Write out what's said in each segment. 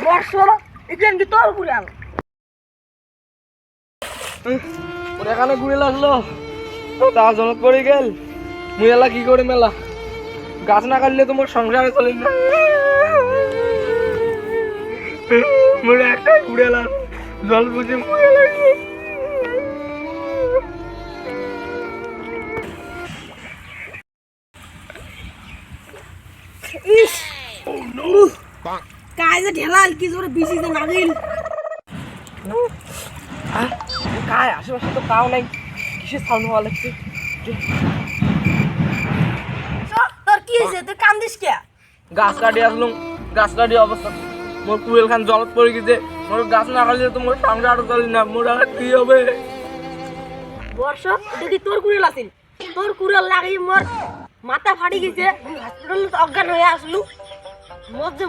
বর্ষ এখান কি তোর কুড়াল ওর এখানে কুড়াল আসলো তা জনত পড়ে গেল মুই এলা কি করে মেলা গাছ না কাটলে তোমার সংসারে চলে না মোরে একটা কুড়াল জল বুঝে মুয়ে লাগবে ইস কাজে ঢেলাল কি জোরে বিসিতে নাগিল কায় আশেপাশে তো কাও নাই কিসের সাউন্ড হওয়া লাগছে তোর কি হয়েছে তুই কান্দিস কে গাছ কাটি আসলুম গাছ কাটি অবস্থা মোর কুয়েল খান জলত পড়ে গেছে মোর গাছ না কাটলে তো মোর সংসার চলে না মোর আর কি হবে বর্ষ এটা কি তোর কুড়াল আছিল তোর কুড়াল লাগি মোর মাথা ফাটি গেছে হসপিটাল অজ্ঞান হয়ে আসলু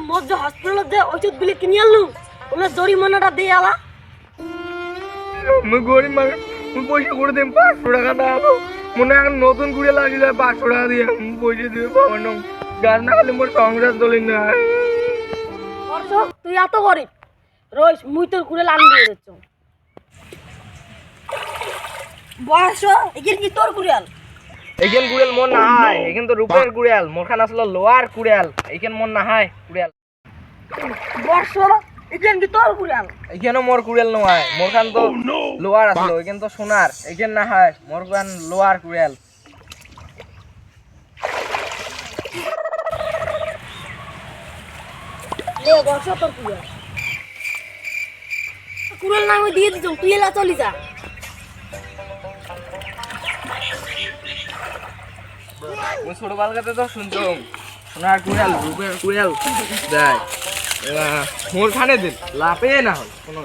মোর যে হসপিটাল যে ওষুধ গুলি কিনে আনলু ওগুলো জরিমানাটা দিয়ে আলা মুই গরিব মানুষ মুই পয়সা করে দিম 500 টাকা দাও মনে এখন নতুন কুড়ে লাগিলে 500 টাকা দিয়ে পয়সা দিবে পাবো না গাছ না কাটলে মোর সংসার চলে না বর্ষ তুই এত গরিব রইস মুই তোর কুড়াল আনি দিয়ে দিচ্ছ বর্ষ এখানে কি তোর কুড়াল এইখান কুড়েল মোর না হয় এইখান তো রূপের কুড়েল মোর খান আসলো লোহার কুড়েল এইখান মোর না হয় কুড়েল বর্ষ এখানে কি তোর কুড়াল এইখানেও মোর কুড়েল নয় মোর খান তো লোহার আসলো এইখান তো সোনার এইখান না হয় মোর খান লোহার কুড়েল লে বর্ষ তোর কুড়াল কুড়াল না আমি দিয়ে দিচ্ছ তুই এলা চলি যা মুই ছোটবেলাতে তো শুনতাম সোনার কুড়েল রূপের কুড়েল দেয় মোর খানে দিন লাভে না হয় কোনো